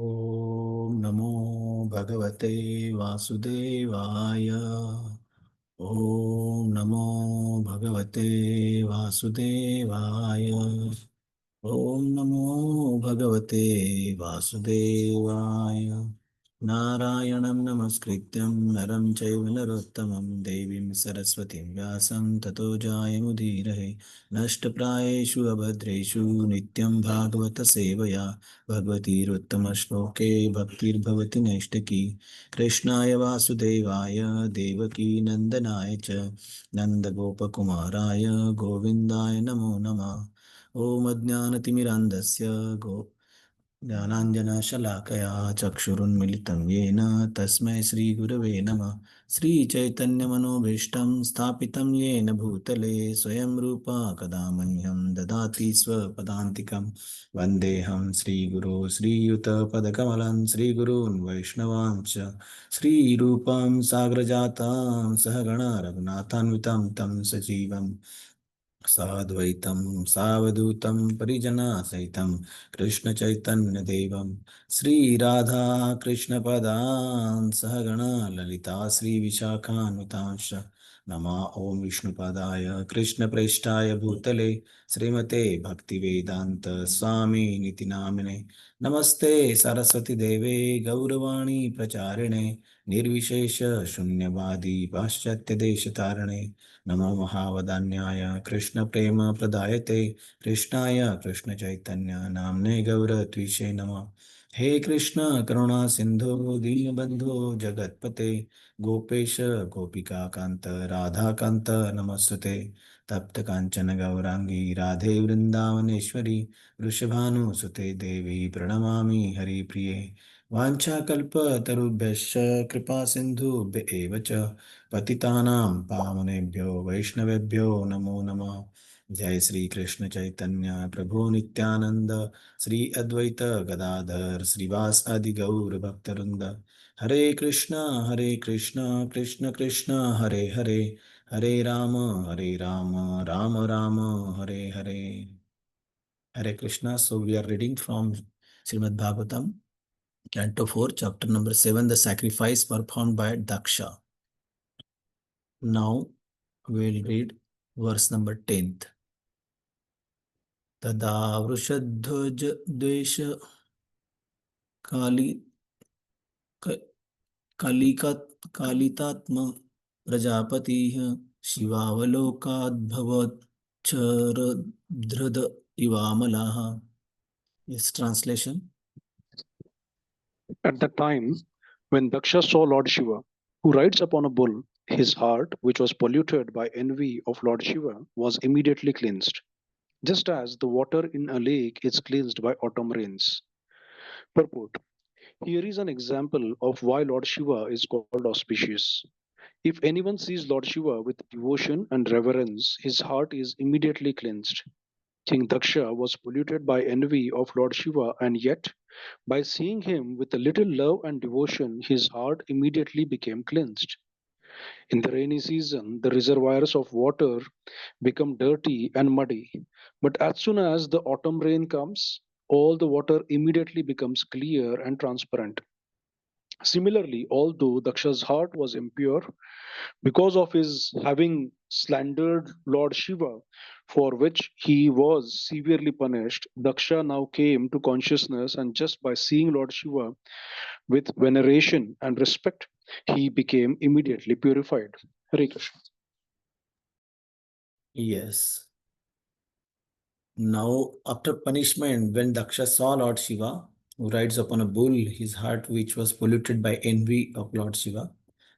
Om Namo Bhagavate Vasudevaya. Om Namo Bhagavate Vasudevaya. Om Namo Bhagavate Vasudevaya. Narayanam Namaskrityam Naram Chaiva Narottamam Devim Saraswatim Vyasam Tato Jayamudirahe Nashtaprayeshu Abhadreshu Nityam Bhagavata Sevaya Bhagavati Ruttama Shloke Bhaktir Bhavati Neshtaki Krishnaya Vasudevaya Devaki Nandanaya Cha Nanda Gopakumaraya Govindaya Namo Namah Om Ajnanatimirandasya ज्ञानाञ्जनशलाकया चक्षुरुन्मिलितं येन तस्मै श्रीगुरवे नमः श्रीचैतन्यमनोभीष्टं स्थापितं येन भूतले स्वयं रूपा कदा मह्यं ददाति स्वपदान्तिकं वन्देऽहं श्रीगुरो श्रीयुतपदकमलं श्रीगुरून् वैष्णवांश्च श्रीरूपं साग्रजातां सहगणा रघुनाथान्वितं तं सजीवम् साद्वैतं सावधूतं परिजनासहितं कृष्णचैतन्यदेवं श्रीराधा कृष्णपदान् सहगणा ललिता श्रीविशाखान्वितांश्च नमा ॐ विष्णुपदाय कृष्णप्रेष्ठाय भूतले श्रीमते भक्तिवेदान्त स्वामी निति नामिने नमस्ते सरस्वती देवे गौरवाणी प्रचारिणे निर्विशेष शून्यवादी पाश्चात्यदेशतारिणे नमो महावदान्याय कृष्ण प्रेम प्रदायते कृष्णाय कृष्ण चैतन्य नामने गौरत्विषे नमः हे कृष्ण करुणा सिंधु दीनबंधु जगतपते गोपेश गोपिका कांत राधा कांत नमस्ते तप्त कांचन गौरांगी राधे वृंदावनेश्वरी वृषभानुसुते देवी प्रणमामि हरिप्रिये वाञ्छाकल्पतरुभ्यश्च कृपा सिन्धुभ्य एव च पतितानां पावनेभ्यो वैष्णवेभ्यो नमो नमः जय श्री कृष्ण चैतन्य प्रभु नित्यानंद श्री अद्वैत गदाधर श्रीवास आदि गौर भक्तवृंद हरे Krishna Krishna Krishna Hare Hare Hare Ram Ram Ram Hare Hare Hare Krishna. So we are reading from Śrīmad Bhāgavatam, Canto 4, chapter number 7, the sacrifice performed by Dakṣa. Now we'll read verse number 10th. Tada vrushadhwaj dvesha kali kalikat kalitatma prajapatiha shivavalokadbhavat charadhrada ivamalaha. Yes, translation. At the time when Daksha saw Lord Shiva, who rides upon a bull, his heart, which was polluted by envy of Lord Shiva, was immediately cleansed, just as the water in a lake is cleansed by autumn rains. Purport. Here is an example of why Lord Shiva is called auspicious. If anyone sees Lord Shiva with devotion and reverence, his heart is immediately cleansed. King Daksha was polluted by envy of Lord Shiva, and yet, by seeing him with a little love and devotion, his heart immediately became cleansed. In the rainy season, the reservoirs of water become dirty and muddy, but as soon as the autumn rain comes, all the water immediately becomes clear and transparent. Similarly, although Daksha's heart was impure because of his having slandered Lord Shiva, for which he was severely punished, Daksha now came to consciousness, and just by seeing Lord Shiva with veneration and respect, he became immediately purified. Hare Krishna. Yes. Now, after punishment, when Daksha saw Lord Shiva, who rides upon a bull, his heart, which was polluted by envy of Lord Shiva,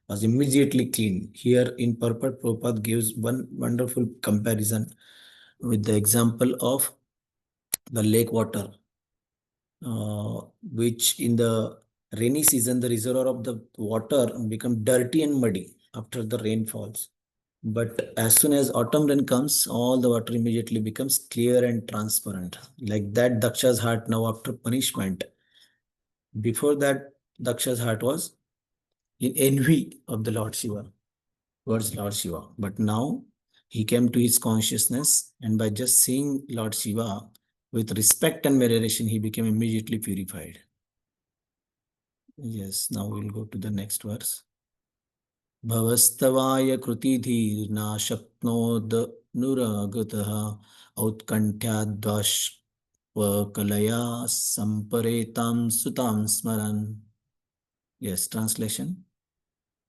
was immediately clean. Here in purport, Prabhupada gives one wonderful comparison with the example of the lake water, which in the rainy season, the reservoir of the water become dirty and muddy after the rain falls. But as soon as autumn rain comes, all the water immediately becomes clear and transparent. Like that, Daksha's heart now after punishment. Before that, Daksha's heart was in envy of the Lord Shiva, towards Lord Shiva. But now he came to his consciousness, and by just seeing Lord Shiva with respect and veneration, he became immediately purified. Yes, now we'll go to the next verse. भवस्तवाय कृतिधीर्ना शक्नोद नुरगतः औत्कण्ठ्याद्बाष्पकलया सम्परेतां सुतां स्मरन्. Yes, translation.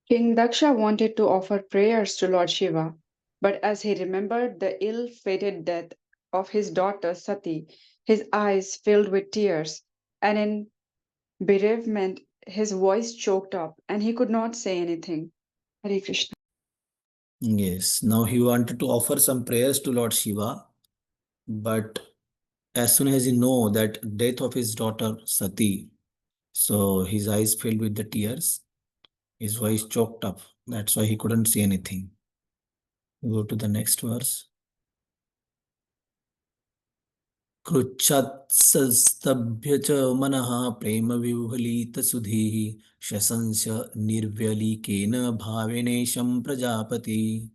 King Daksha wanted to offer prayers to Lord Shiva, but as he remembered the ill fated death of his daughter Satī, his eyes filled with tears, and in bereavement his voice choked up, and he could not say anything. Hare Krishna. Yes, now he wanted to offer some prayers to Lord Shiva, but as soon as he know that death of his daughter Sati, so his eyes filled with the tears, his voice choked up. That's why he couldn't say anything. Go to the next verse. कृच्छ्रस्तभ्य च मनः प्रेमविह्वलितसुधीः शशंस निर्व्यलीकेन भावेनेशं Prajapati.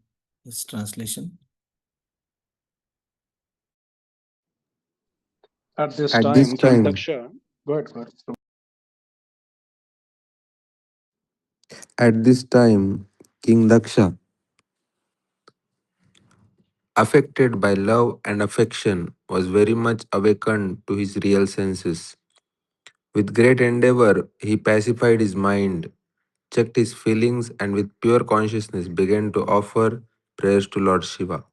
This translation. At this At this time, King time, Daksha, go ahead, go ahead. at this time, King Daksha, affected by love and affection, was very much awakened to his real senses. With great endeavor, he pacified his mind, checked his feelings, and with pure consciousness began to offer prayers to Lord Shiva.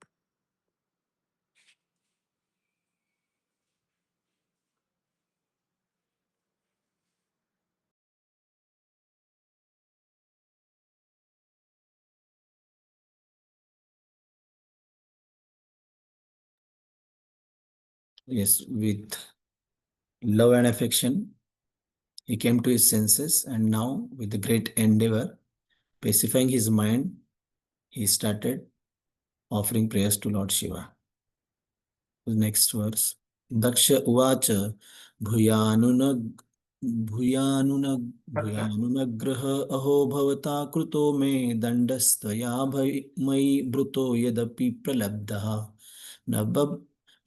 Yes, with love and affection, he came to his senses, and now, with the great endeavor, pacifying his mind, he started offering prayers to Lord Shiva. The next verse. Daksha uvacha bhuyanunag भूयानुनग भूयानुनग्रह अहो भवता कृतो मे दण्डस्त्वया मयि भृतो यदपि प्रलब्धः न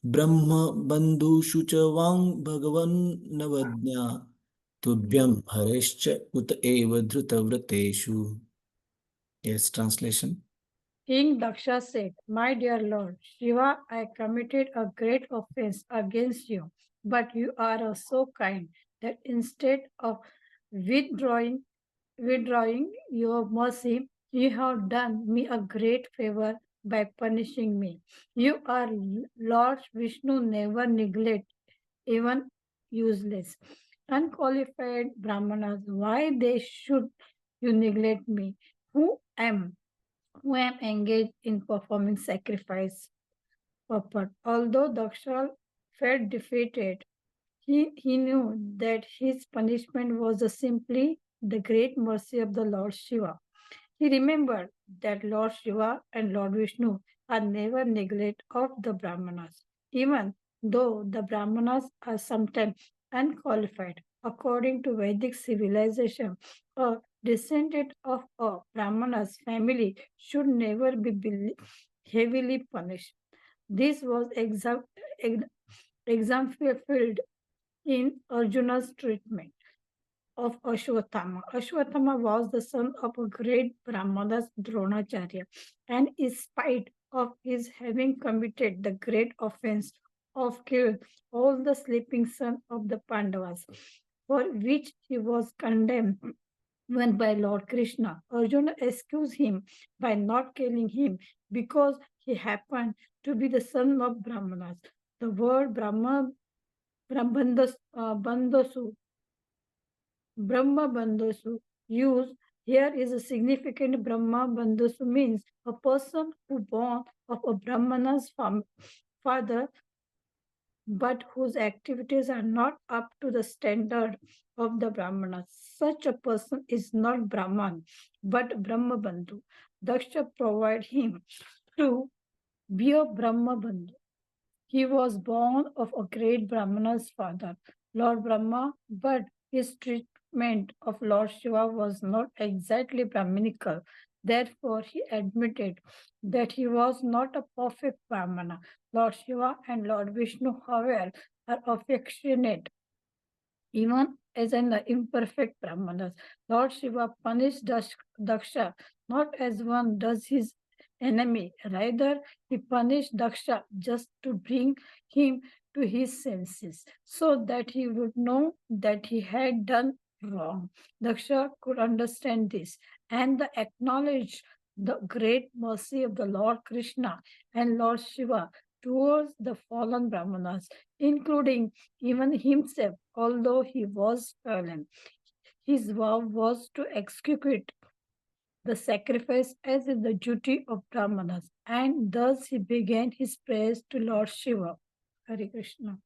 ब्रह्म बन्धुषु च वां भगवन् नवज्ञा तुभ्यं हरेश्च उत एव धृतव्रतेषु. Yes, translation. King Daksha said, My dear Lord Shiva, I committed a great offense against you, but you are so kind that instead of withdrawing withdrawing your mercy, you have done me a great favor by punishing me. You are Lord Vishnu, never neglect even useless. Unqualified Brahmanas, why they should you neglect me? Who am engaged in performing sacrifice purpose. Although Daksha felt defeated, he knew that his punishment was simply the great mercy of the Lord Shiva. He remembered that Lord Shiva and Lord Vishnu are never neglect of the Brahmanas, even though the Brahmanas are sometimes unqualified. According to Vedic civilization, a descendant of a Brahmana's family should never be heavily punished. This was exemplified in Arjuna's treatment of Ashwatthama. Ashwatthama was the son of a great Brahmana Dronacharya, and in spite of his having committed the great offense of killing all the sleeping sons of the Pandavas, for which he was condemned when by Lord Krishna, Arjuna excused him by not killing him because he happened to be the son of Brahmanas. The word Bandasu Brahma Bandhasu used here is a significant. Brahma Bandhasu means a person who born of a Brahmana's father but whose activities are not up to the standard of the Brahmanas. Such a person is not Brahman but Brahma Bandhu. Daksha provided him to be a Brahma Bandhu. He was born of a great Brahmana's father, Lord Brahma, but his treatment of Lord Shiva was not exactly Brahminical. Therefore, he admitted that he was not a perfect Brahmana. Lord Shiva and Lord Vishnu, however, are affectionate even as an imperfect Brahmanas. Lord Shiva punished Daksha not as one does his enemy. Rather, he punished Daksha just to bring him to his senses, so that he would know that he had done wrong. Daksha could understand this and acknowledge the great mercy of the Lord Krishna and Lord Shiva towards the fallen Brahmanas, including even himself, although he was fallen. His vow was to execute the sacrifice as is the duty of Brahmanas, and thus he began his prayers to Lord Shiva. Hare Krishna.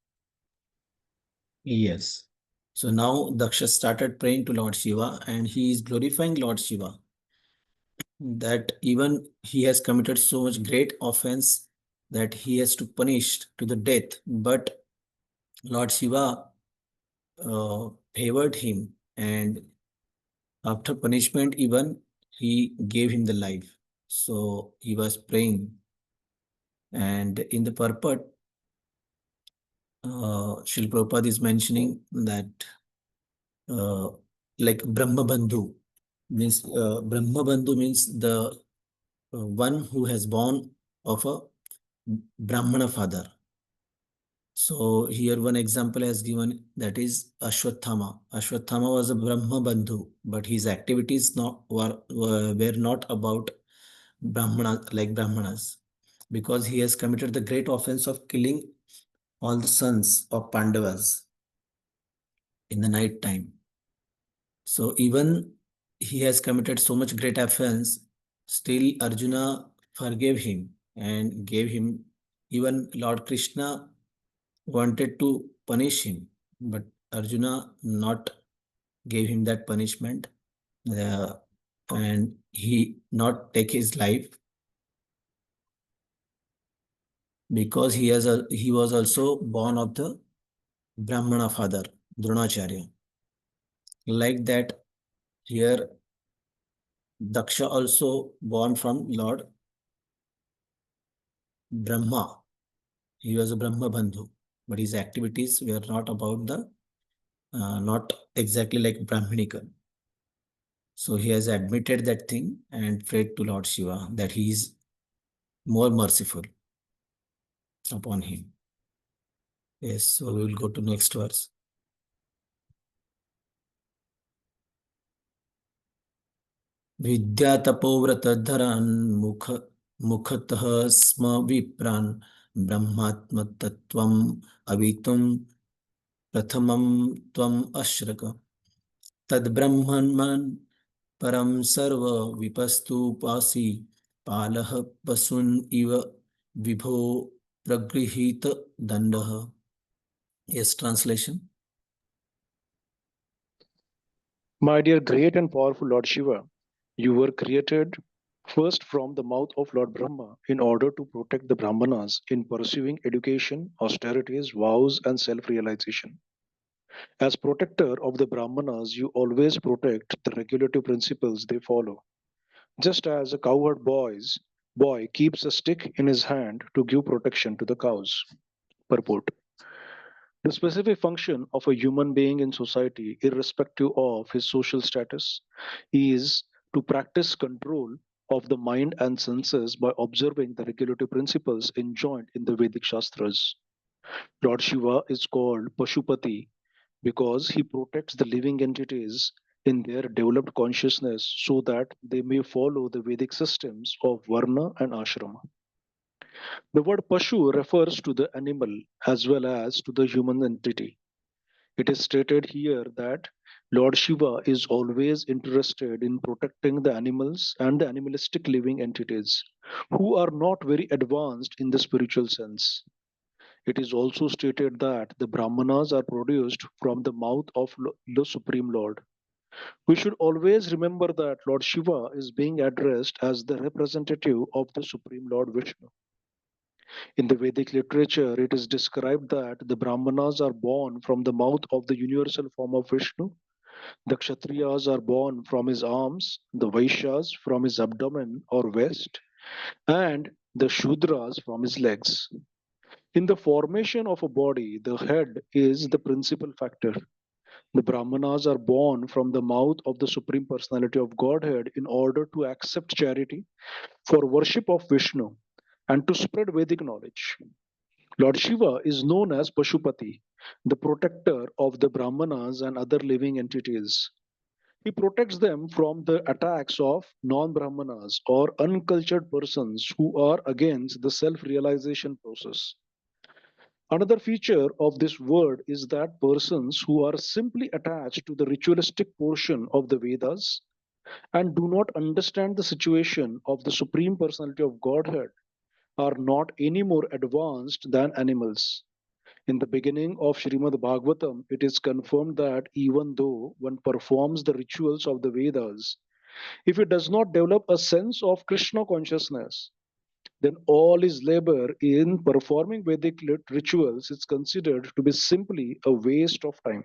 Yes. So now Daksha started praying to Lord Shiva and he is glorifying Lord Shiva that even he has committed so much great offense that he has to punish to the death. But Lord Shiva favored him, and after punishment even he gave him the life. So he was praying, and in the purport, Srila Prabhupada is mentioning that uh, like Brahma Bandhu means Brahma Bandhu means the one who has born of a Brahmana father. So here one example has given, that is Ashwathama. Ashwathama was a Brahma Bandhu, but his activities were not about Brahmana like Brahmanas, because he has committed the great offense of killing all the sons of Pandavas in the night time. So even he has committed so much great offense, still Arjuna forgave him and gave him. Even Lord Krishna wanted to punish him, but Arjuna not gave him that punishment, uh, and he not take his life, because he was also born of the Brahmana father, Dronacharya. Like that, here Daksha also born from Lord Brahma. He was a Brahma Bandhu, but his activities were not about not exactly like Brahminica. So he has admitted that thing and prayed to Lord Shiva that he is more merciful upon him. Yes, so we will go to next verse. विद्यातपोव्रतधरान् मुखतः स्म विप्रान् ब्रह्मात्मतत्त्वम् अवितुं प्रथमं त्वम् अश्रक तद्ब्रह्मन् परं सर्व विपस्तुपासि पालः पशून् इव विभो प्रगृहीत दण्डः. Yes, translation. My dear great and powerful Lord Shiva, you were created first from the mouth of Lord Brahma in order to protect the Brahmanas in pursuing education, austerities, vows, and self realization. As protector of the Brahmanas, you always protect the regulative principles they follow. Just as a cowherd boy keeps a stick in his hand to give protection to the cows. Purport. The specific function of a human being in society, irrespective of his social status, is to practice control of the mind and senses by observing the regulative principles enjoined in the Vedic Shastras. Lord Shiva is called Pashupati because he protects the living entities in their developed consciousness so that they may follow the Vedic systems of Varna and Ashrama. The word Pashu refers to the animal as well as to the human entity. It is stated here that Lord Shiva is always interested in protecting the animals and the animalistic living entities who are not very advanced in the spiritual sense. It is also stated that the Brahmanas are produced from the mouth of the Supreme Lord. We should always remember that Lord Shiva is being addressed as the representative of the Supreme Lord Viṣṇu. In the Vedic literature, it is described that the Brahmanas are born from the mouth of the universal form of Viṣṇu. The Kshatriyas are born from his arms, the Vaishyas from his abdomen or waist, and the Shudras from his legs. In the formation of a body, the head is the principal factor. The Brahmanas are born from the mouth of the Supreme Personality of Godhead in order to accept charity, for worship of Viṣṇu, and to spread Vedic knowledge. Lord Shiva is known as Pashupati, the protector of the Brahmanas and other living entities. He protects them from the attacks of non-Brahmanas or uncultured persons who are against the self-realization process. Another feature of this word is that persons who are simply attached to the ritualistic portion of the Vedas and do not understand the situation of the Supreme Personality of Godhead are not any more advanced than animals. In the beginning of Śrīmad Bhāgavatam, it is confirmed that even though one performs the rituals of the Vedas, if it does not develop a sense of Krishna consciousness, then all his labor in performing Vedic rituals is considered to be simply a waste of time.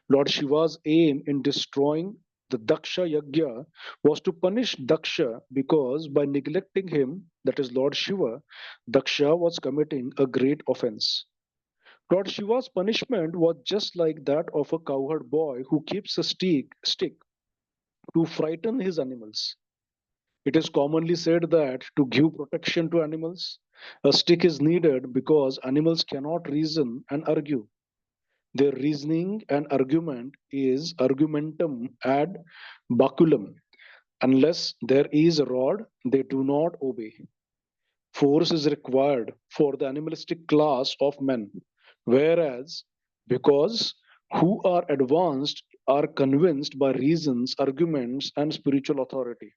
Lord Shiva's aim in destroying the Dakṣa yajña was to punish Dakṣa because by neglecting him, that is Lord Shiva, Dakṣa was committing a great offense. Lord Shiva's punishment was just like that of a cowherd boy who keeps a stick to frighten his animals. It is commonly said that to give protection to animals, a stick is needed because animals cannot reason and argue. Their reasoning and argument is argumentum ad baculum. Unless there is a rod, they do not obey. Force is required for the animalistic class of men, whereas because who are advanced are convinced by reasons, arguments, and spiritual authority.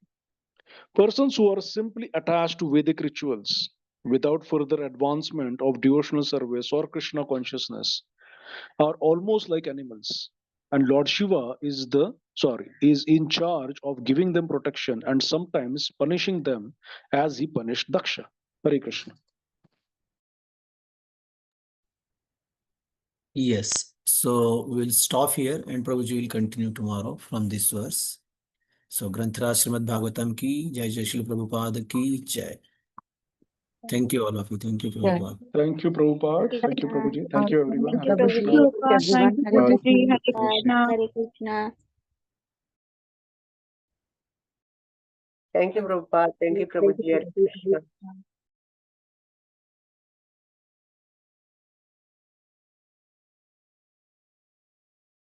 Persons who are simply attached to Vedic rituals without further advancement of devotional service or Krishna consciousness are almost like animals. And Lord Shiva is in charge of giving them protection and sometimes punishing them as he punished Daksha. Hare Krishna. Yes. So we'll stop here and Prabhuji will continue tomorrow from this verse. So Granthara Śrīmad Bhāgavatam ki Jai, Jai Śrīla Prabhupada ki Jai. Thank you all of you. Thank you, Yeah. Prabhupada. Thank you, Prabhupada. Thank you, Prabhuji. Thank you, everyone. Thank you, Have a Prabhuji. good day. Prabhuji. Thank Everyone, you, Hare Prabhuji. Hare Hare Krishna. Krishna. Thank you, Prabhupada. Thank you, Prabhuji. Hare Krishna.